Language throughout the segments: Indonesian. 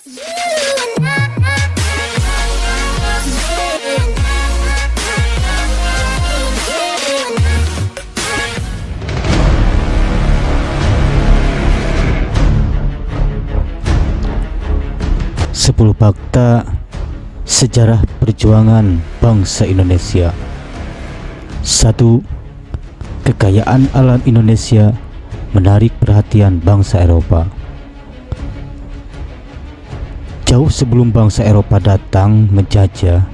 Sepuluh fakta sejarah perjuangan bangsa Indonesia. 1. Kekayaan alam Indonesia menarik perhatian bangsa Eropa. Jauh sebelum bangsa Eropa datang menjajah,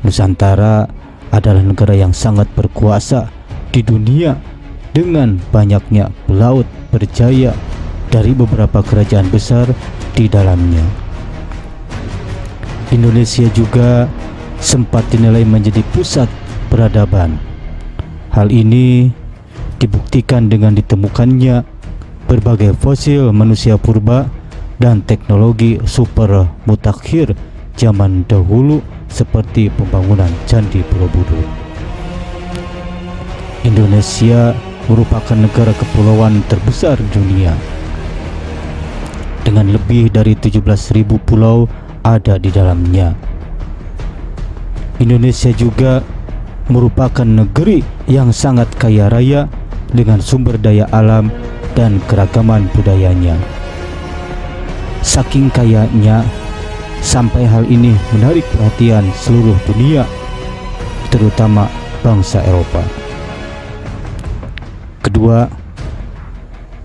Nusantara adalah negara yang sangat berkuasa di dunia dengan banyaknya pelaut berjaya dari beberapa kerajaan besar di dalamnya. Indonesia juga sempat dinilai menjadi pusat peradaban. Hal ini dibuktikan dengan ditemukannya berbagai fosil manusia purba dan teknologi super mutakhir zaman dahulu seperti pembangunan Candi Borobudur. Indonesia merupakan negara kepulauan terbesar dunia dengan lebih dari 17.000 pulau ada di dalamnya. Indonesia juga merupakan negeri yang sangat kaya raya dengan sumber daya alam dan keragaman budayanya. Saking kayanya sampai hal ini menarik perhatian seluruh dunia, terutama bangsa Eropa. Kedua,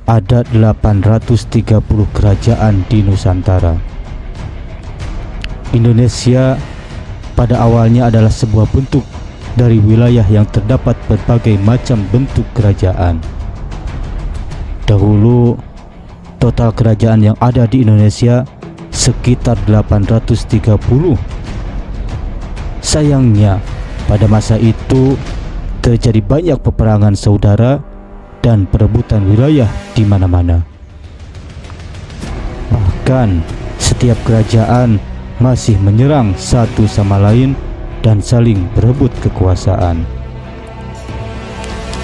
ada 830 kerajaan di Nusantara. Indonesia pada awalnya adalah sebuah bentuk dari wilayah yang terdapat berbagai macam bentuk kerajaan. Dahulu, total kerajaan yang ada di Indonesia sekitar 830. Sayangnya, pada masa itu terjadi banyak peperangan saudara dan perebutan wilayah di mana-mana. Bahkan, setiap kerajaan masih menyerang satu sama lain dan saling berebut kekuasaan.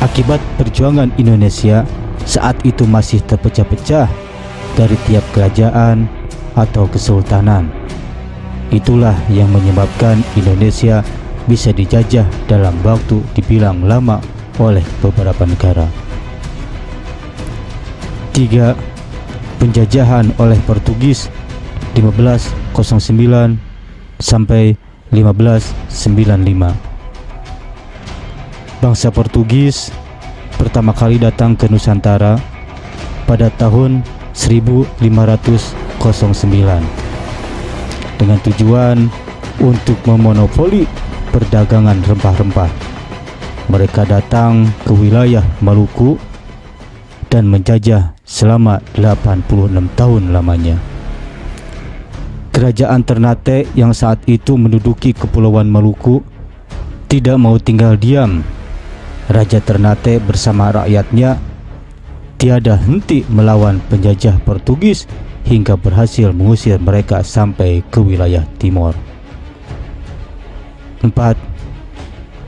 Akibat perjuangan Indonesia saat itu masih terpecah-pecah dari tiap kerajaan atau kesultanan. Itulah yang menyebabkan Indonesia bisa dijajah dalam waktu dibilang lama oleh beberapa negara. 3. Penjajahan oleh Portugis 1509 sampai 1595. Bangsa Portugis pertama kali datang ke Nusantara pada tahun 1509 dengan tujuan untuk memonopoli perdagangan rempah-rempah. Mereka datang ke wilayah Maluku dan menjajah selama 86 tahun lamanya. Kerajaan Ternate yang saat itu menduduki Kepulauan Maluku tidak mau tinggal diam. Raja Ternate bersama rakyatnya tiada henti melawan penjajah Portugis hingga berhasil mengusir mereka sampai ke wilayah timur. 4.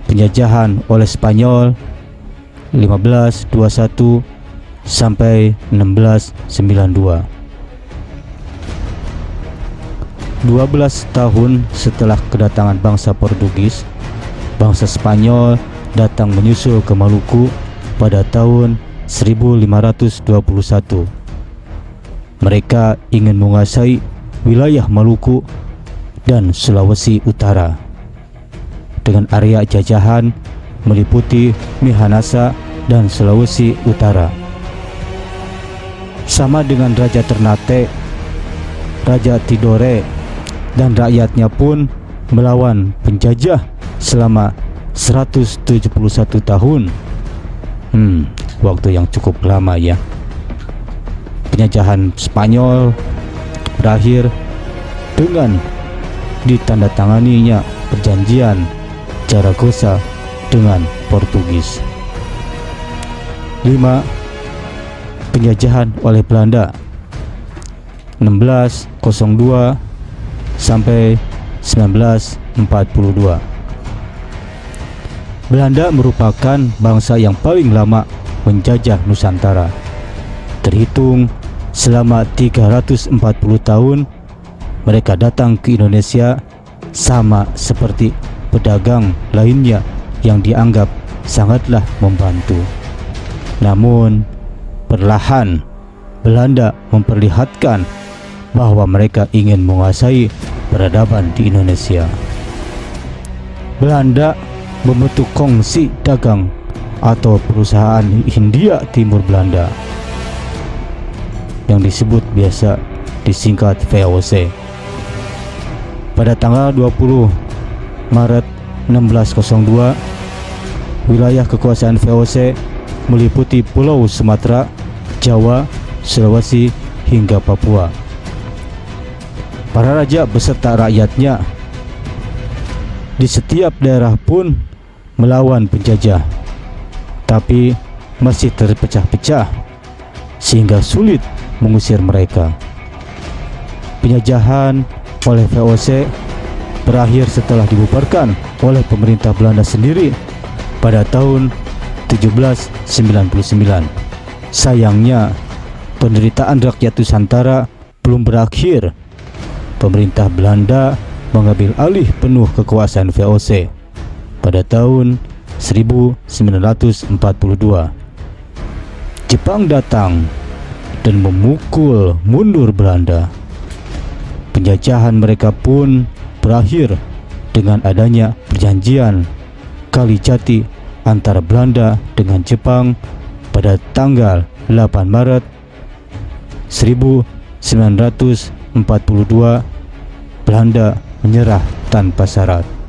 Penjajahan oleh Spanyol 1521 sampai 1692. 12 tahun setelah kedatangan bangsa Portugis, bangsa Spanyol datang menyusul ke Maluku pada tahun 1521. Mereka ingin menguasai wilayah Maluku dan Sulawesi Utara dengan area jajahan meliputi Minahasa dan Sulawesi Utara. Sama dengan Raja Ternate, Raja Tidore dan rakyatnya pun melawan penjajah selama 171 tahun. Waktu yang cukup lama ya. Penjajahan Spanyol berakhir dengan ditandatanganinya perjanjian Zaragoza dengan Portugis. 5. Penjajahan oleh Belanda 1602 sampai 1942. Belanda merupakan bangsa yang paling lama menjajah Nusantara. Terhitung selama 340 tahun mereka datang ke Indonesia sama seperti pedagang lainnya yang dianggap sangatlah membantu. Namun, perlahan Belanda memperlihatkan bahwa mereka ingin menguasai peradaban di Indonesia. Belanda membentuk kongsi dagang atau perusahaan Hindia Timur Belanda yang disebut biasa disingkat VOC. Pada tanggal 20 Maret 1602, wilayah kekuasaan VOC meliputi Pulau Sumatera, Jawa, Sulawesi, hingga Papua. Para raja beserta rakyatnya di setiap daerah pun melawan penjajah, tapi masih terpecah-pecah sehingga sulit mengusir mereka. Penjajahan oleh VOC berakhir setelah dibubarkan oleh pemerintah Belanda sendiri pada tahun 1799. Sayangnya, penderitaan rakyat Nusantara belum berakhir. Pemerintah Belanda mengambil alih penuh kekuasaan VOC pada tahun 1942. Jepang datang dan memukul mundur Belanda. Penjajahan mereka pun berakhir dengan adanya perjanjian Kalijati antara Belanda dengan Jepang pada tanggal 8 Maret 1942. Belanda menyerah tanpa syarat.